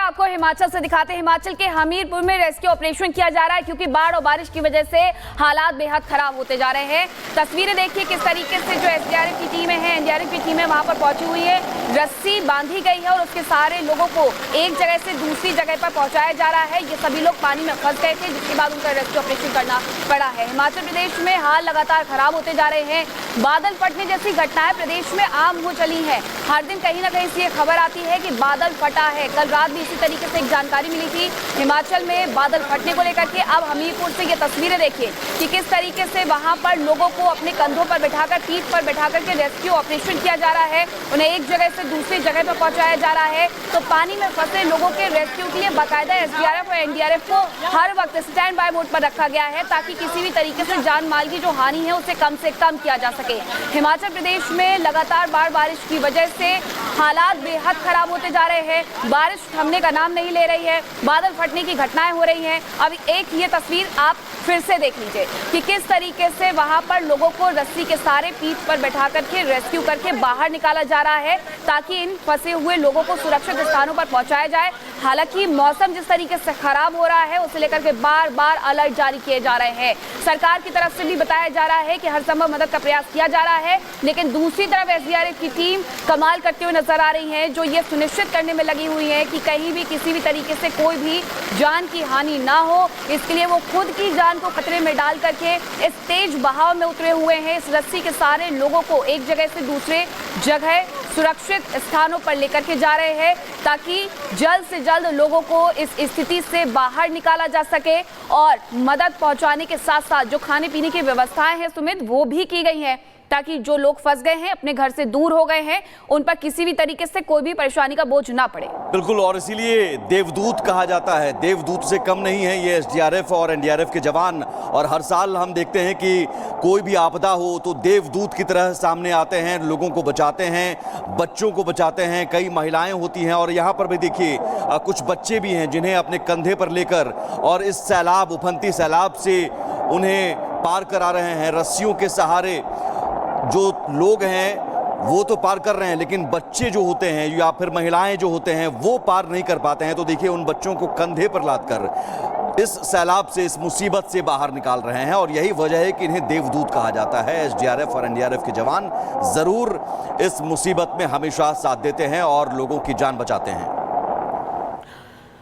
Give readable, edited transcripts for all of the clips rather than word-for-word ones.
आपको हिमाचल से दिखाते हैं। हिमाचल के हमीरपुर में रेस्क्यू ऑपरेशन किया जा रहा है क्योंकि बाढ़ और बारिश की वजह से हालात बेहद खराब होते जा रहे हैं। तस्वीरें देखिए किस तरीके से जो एसडीआरएफ की टीमें हैं, एनडीआरएफ की टीमें वहां पर पहुंची हुई है। रस्सी बांधी गई है और उसके सारे लोगों को एक जगह से दूसरी जगह पर पहुंचाया जा रहा है। ये सभी लोग पानी में फंस गए थे, जिसके बाद उनका रेस्क्यू ऑपरेशन करना पड़ा है। हिमाचल प्रदेश में हाल लगातार खराब होते जा रहे हैं। बादल फटने जैसी घटनाएं प्रदेश में आम हो चली हैं। हर दिन कहीं ना कहीं से ये खबर आती है कि बादल फटा है। कल रात भी इसी तरीके से एक जानकारी मिली थी हिमाचल में बादल फटने को लेकर के। अब हमीरपुर से ये तस्वीरें देखिए कि किस तरीके से वहां पर लोगों को अपने कंधों पर बैठाकर, पीठ पर बैठाकर के रेस्क्यू ऑपरेशन किया जा रहा है। उन्हें एक जगह से दूसरी जगह पर पहुंचाया जा रहा है। तो पानी में फंसे लोगों के रेस्क्यू के लिए बाकायदा एसडीआरएफ और एनडीआरएफ को हर वक्त स्टैंड बाय मोड पर रखा गया है ताकि किसी भी तरीके से जान माल की जो हानि है उसे कम से कम किया जा सके। हिमाचल प्रदेश में लगातार बारिश की वजह से हालात बेहद खराब होते जा रहे हैं। बारिश थमने का नाम नहीं ले रही है, बादल फटने की घटनाएं हो रही हैं। अब एक ये तस्वीर आप फिर से देख लीजिए कि किस तरीके से वहां पर लोगों को रस्सी के सहारे पीठ पर बैठा करके रेस्क्यू करके बाहर निकाला जा रहा है ताकि इन फंसे हुए लोगों को सुरक्षित स्थानों पर पहुंचाया जाए। हालांकि मौसम जिस तरीके से खराब हो रहा है उसे लेकर के बार बार अलर्ट जारी किए जा रहे हैं। सरकार की तरफ से भी बताया जा रहा है कि हर संभव मदद का प्रयास किया जा रहा है, लेकिन दूसरी तरफ एसडीआरएफ की टीम कमाल करते हुए नजर आ रही है, जो ये सुनिश्चित करने में लगी हुई है कि कहीं भी किसी भी तरीके से कोई भी जान की हानि ना हो। इसके लिए वो खुद की जान को खतरे में डाल करके इस तेज बहाव में उतरे हुए हैं। इस रस्सी के सारे लोगों को एक जगह से दूसरे जगह सुरक्षित स्थानों पर लेकर के जा रहे हैं ताकि जल्द से जल्द लोगों को इस स्थिति से बाहर निकाला जा सके। और मदद पहुंचाने के साथ साथ जो खाने पीने की व्यवस्थाएं हैं सुमित, वो भी की गई हैं ताकि जो लोग फंस गए हैं, अपने घर से दूर हो गए हैं, उन पर किसी भी तरीके से कोई भी परेशानी का बोझ ना पड़े। बिल्कुल, और इसीलिए देवदूत कहा जाता है। देवदूत से कम नहीं है ये एसडीआरएफ और एनडीआरएफ के जवान। और हर साल हम देखते हैं कि कोई भी आपदा हो तो देवदूत की तरह सामने आते हैं, लोगों को बचाते हैं, बच्चों को बचाते हैं। कई महिलाएं होती हैं और यहाँ पर भी देखिए कुछ बच्चे भी हैं जिन्हें अपने कंधे पर लेकर और इस सैलाब, उफनती सैलाब से उन्हें पार करा रहे हैं। रस्सियों के सहारे जो लोग हैं वो तो पार कर रहे हैं, लेकिन बच्चे जो होते हैं या फिर महिलाएं जो होते हैं वो पार नहीं कर पाते हैं। तो देखिए उन बच्चों को कंधे पर लादकर इस सैलाब से, इस मुसीबत से बाहर निकाल रहे हैं। और यही वजह है कि इन्हें देवदूत कहा जाता है। एसडीआरएफ और एनडीआरएफ के जवान जरूर इस मुसीबत में हमेशा साथ देते हैं और लोगों की जान बचाते हैं।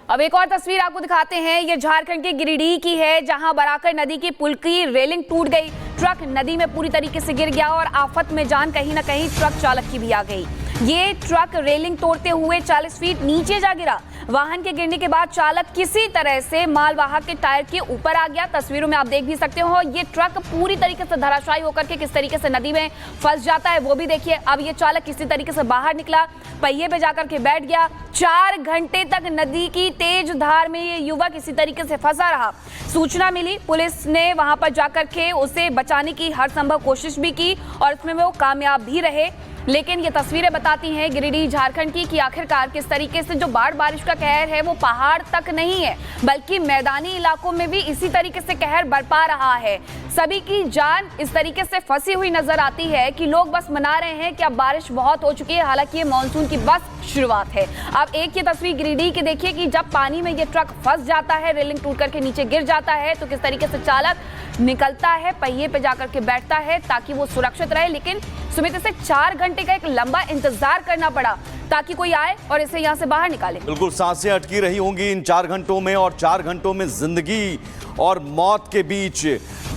अब एक और तस्वीर आपको दिखाते हैं। ये झारखंड के गिरिडीह की है, जहां बराकर नदी की पुल की रेलिंग टूट गई। ट्रक नदी में पूरी तरीके से गिर गया और आफत में जान कहीं ना कहीं ट्रक चालक की भी आ गई। ये ट्रक रेलिंग तोड़ते हुए 40 फीट नीचे जा गिरा। वाहन के गिरने के बाद चालक किसी तरह से मालवाहक के टायर के ऊपर आ गया। तस्वीरों में आप देख भी सकते हो। ये ट्रक पूरी तरीके से धराशायी होकर के किस तरीके से नदी में फंस जाता है वो भी देखिए। अब ये चालक किसी तरीके से बाहर निकला, पहिए पे जाकर के बैठ गया। 4 घंटे तक नदी की तेज धार में ये युवक इसी तरीके से फंसा रहा। सूचना मिली, पुलिस ने वहां पर जाकर के उसे बचाने की हर संभव कोशिश भी की और इसमें वो कामयाब भी रहे। लेकिन ये तस्वीरें बताती हैं गिरिडीह झारखंड की कि आखिरकार किस तरीके से जो बारिश का कहर है वो पहाड़ तक नहीं है बल्कि मैदानी इलाकों में भी इसी तरीके से कहर बरपा रहा है। सभी की जान इस तरीके से फंसी हुई नजर आती है कि लोग बस मना रहे हैं कि अब बारिश बहुत हो चुकी है। हालांकि ये मानसून की बस शुरुआत है। अब एक ये तस्वीर गिरिडीह की देखिए कि जब पानी में ये ट्रक फंस जाता है, रेलिंग टूट करके नीचे गिर जाता है, तो किस तरीके से चालक निकलता है, पहिए पे जाकर के बैठता है ताकि वो सुरक्षित रहे। लेकिन सुमित, इसे 4 घंटे का एक लंबा इंतजार करना पड़ा ताकि कोई आए और इसे यहाँ से बाहर निकाले। बिल्कुल, सांसें अटकी रही होंगी इन 4 घंटों में। और 4 घंटों में जिंदगी और मौत के बीच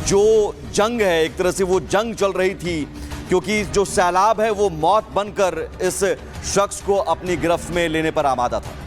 जो जंग है, एक तरह से वो जंग चल रही थी, क्योंकि जो सैलाब है वो मौत बनकर इस शख्स को अपनी गिरफ्त में लेने पर आमादा था।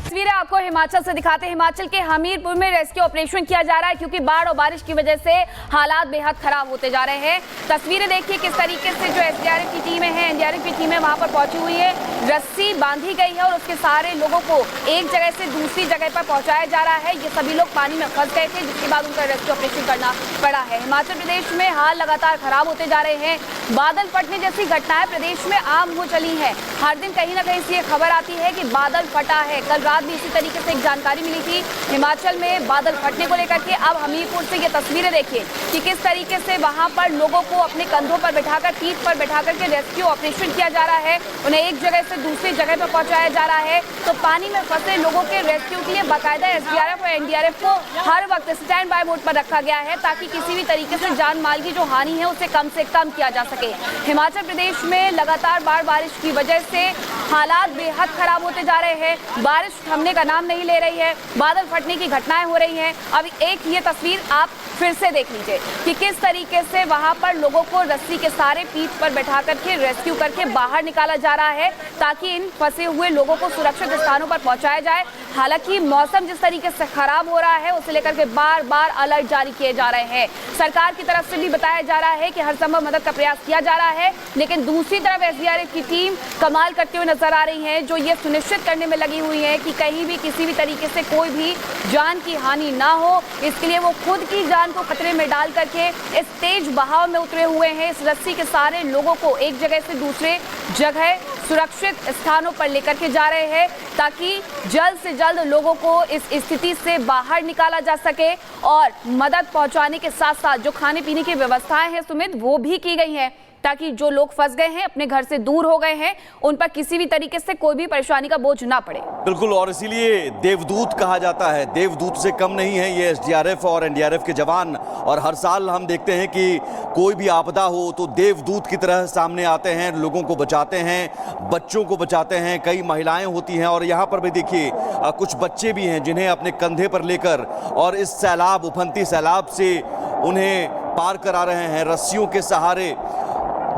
तस्वीरें आपको हिमाचल से दिखाते हैं। हिमाचल के हमीरपुर में रेस्क्यू ऑपरेशन किया जा रहा है क्योंकि बाढ़ और बारिश की वजह से हालात बेहद खराब होते जा रहे हैं। तस्वीरें देखिए किस तरीके से जो एसडीआरएफ की टीमें हैं, एनडीआरएफ की टीमें वहां पर पहुंची हुई है। रस्सी बांधी गई है और उसके सारे लोगों को एक जगह से दूसरी जगह पर पहुंचाया जा रहा है। ये सभी लोग पानी में फंस गए थे, जिसके बाद उनका रेस्क्यू ऑपरेशन करना पड़ा है। हिमाचल प्रदेश में हाल लगातार खराब होते जा रहे हैं। बादल फटने जैसी घटनाएं प्रदेश में आम हो चली हैं। हर दिन कहीं ना कहीं से ये खबर आती है कि बादल फटा है। कल रात भी इसी तरीके से एक जानकारी मिली थी हिमाचल में बादल फटने को लेकर के। अब हमीरपुर से ये तस्वीरें देखिए कि किस तरीके से वहां पर लोगों को अपने कंधों पर बैठाकर, पीठ पर बैठाकर के रेस्क्यू ऑपरेशन किया जा रहा है। उन्हें एक जगह से दूसरी जगह पर पहुंचाया जा रहा है। तो पानी में फंसे लोगों के रेस्क्यू के लिए बाकायदा एसडीआरएफ और एनडीआरएफ को हर वक्त स्टैंड बाय मोड पर रखा गया है ताकि किसी भी तरीके से जान माल की जो हानि है उसे कम से कम किया जा सके। हिमाचल प्रदेश में लगातार बारिश की वजह से हालात बेहद खराब होते जा रहे हैं। बारिश थमने का नाम नहीं ले रही है, बादल फटने की घटनाएं हो रही हैं। अब एक ये तस्वीर आप फिर से देख लीजिए कि किस तरीके से वहां पर लोगों को रस्सी के सहारे पीठ पर बैठा करके रेस्क्यू करके बाहर निकाला जा रहा है ताकि इन फंसे हुए लोगों को सुरक्षित स्थानों पर पहुंचाया जाए। हालांकि मौसम जिस तरीके से खराब हो रहा है उसे लेकर के बार बार अलर्ट जारी किए जा रहे हैं। सरकार की तरफ से भी बताया जा रहा है कि हर संभव मदद का प्रयास किया जा रहा है, लेकिन दूसरी तरफ एसडीआरएफ की टीम कमाल करते हुए नजर आ रही है, जो ये सुनिश्चित करने में लगी हुई है कि कहीं भी किसी भी तरीके से कोई भी जान की हानि ना हो। इसके लिए वो खुद की जान को खतरे में डाल करके इस तेज बहाव में उतरे हुए हैं। इस रस्सी के सहारे लोगों को एक जगह से दूसरे जगह सुरक्षित स्थानों पर लेकर के जा रहे हैं ताकि जल्द से जल्द लोगों को इस स्थिति से बाहर निकाला जा सके। और मदद पहुंचाने के साथ साथ जो खाने पीने की व्यवस्थाएं हैं सुमित, वो भी की गई हैं ताकि जो लोग फंस गए हैं, अपने घर से दूर हो गए हैं, उन पर किसी भी तरीके से कोई भी परेशानी का बोझ ना पड़े। बिल्कुल, और इसीलिए देवदूत कहा जाता है। देवदूत से कम नहीं है ये एसडीआरएफ और एनडीआरएफ के जवान। और हर साल हम देखते हैं कि कोई भी आपदा हो तो देवदूत की तरह सामने आते हैं, लोगों को बचाते हैं, बच्चों को बचाते हैं। कई महिलाएं होती हैं और यहाँ पर भी देखिए कुछ बच्चे भी हैं जिन्हें अपने कंधे पर लेकर और इस सैलाब, उफनती सैलाब से उन्हें पार करा रहे हैं। रस्सियों के सहारे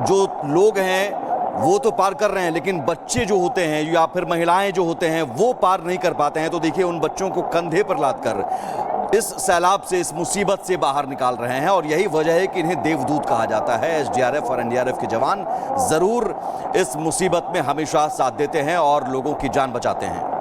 जो लोग हैं वो तो पार कर रहे हैं, लेकिन बच्चे जो होते हैं या फिर महिलाएं जो होते हैं वो पार नहीं कर पाते हैं। तो देखिए उन बच्चों को कंधे पर लादकर इस सैलाब से, इस मुसीबत से बाहर निकाल रहे हैं। और यही वजह है कि इन्हें देवदूत कहा जाता है। एसडीआरएफ और एनडीआरएफ के जवान जरूर इस मुसीबत में हमेशा साथ देते हैं और लोगों की जान बचाते हैं।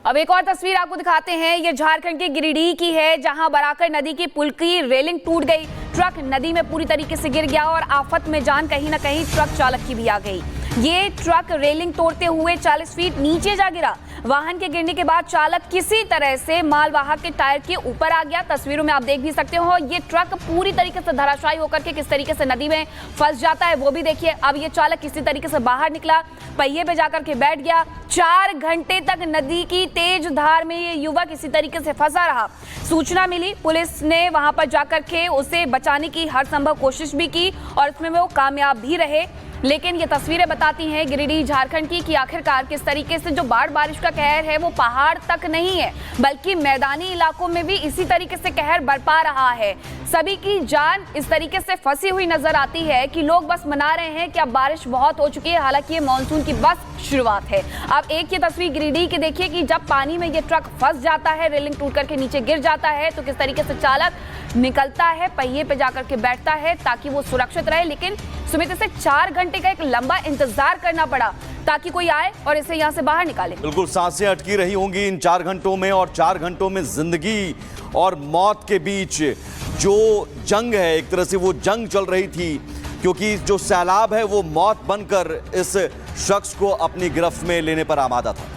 अब एक और तस्वीर आपको दिखाते हैं। ये झारखंड के गिरिडीह की है, जहां बराकर नदी की पुल की रेलिंग टूट गई। ट्रक नदी में पूरी तरीके से गिर गया और आफत में जान कहीं ना कहीं ट्रक चालक की भी आ गई। ये ट्रक रेलिंग तोड़ते हुए 40 फीट नीचे जा गिरा। वाहन के गिरने के बाद चालक किसी तरह से मालवाहक के टायर के ऊपर आ गया। तस्वीरों में आप देख भी सकते हो ये ट्रक पूरी तरीके से धराशायी होकर के किस तरीके से नदी में फंस जाता है वो भी देखिए। अब ये चालक किसी तरीके से बाहर निकला, पहिए पे जाकर के बैठ गया। 4 घंटे तक नदी की तेज धार में ये युवक इसी तरीके से फंसा रहा। सूचना मिली, पुलिस ने वहां पर जाकर के उसे बचाने की हर संभव कोशिश भी की और इसमें वो कामयाब भी रहे। लेकिन ये तस्वीरें बताती हैं गिरिडीह झारखंड की कि आखिरकार किस तरीके से जो बारिश का कहर है वो पहाड़ तक नहीं है बल्कि मैदानी इलाकों में भी इसी तरीके से कहर बरपा रहा है। सभी की जान इस तरीके से फंसी हुई नजर आती है कि लोग बस मना रहे हैं कि अब बारिश बहुत हो चुकी है। हालांकि ये मानसून की बस शुरुआत है। अब एक ये तस्वीर गिरिडीह की देखिए कि जब पानी में ये ट्रक फंस जाता है, रेलिंग टूट करके नीचे गिर जाता है, तो किस तरीके से चालक निकलता है, पहिए पे जाकर के बैठता है ताकि वो सुरक्षित रहे। लेकिन सुमित, इसे 4 घंटे का एक लंबा इंतजार करना पड़ा ताकि कोई आए और इसे यहाँ से बाहर निकाले। बिल्कुल, सांसें अटकी रही होंगी इन 4 घंटों में, और 4 घंटों में जिंदगी और मौत के बीच जो जंग है, एक तरह से वो जंग चल रही थी, क्योंकि जो सैलाब है वो मौत बनकर इस शख्स को अपनी गिरफ्त में लेने पर आमादा था।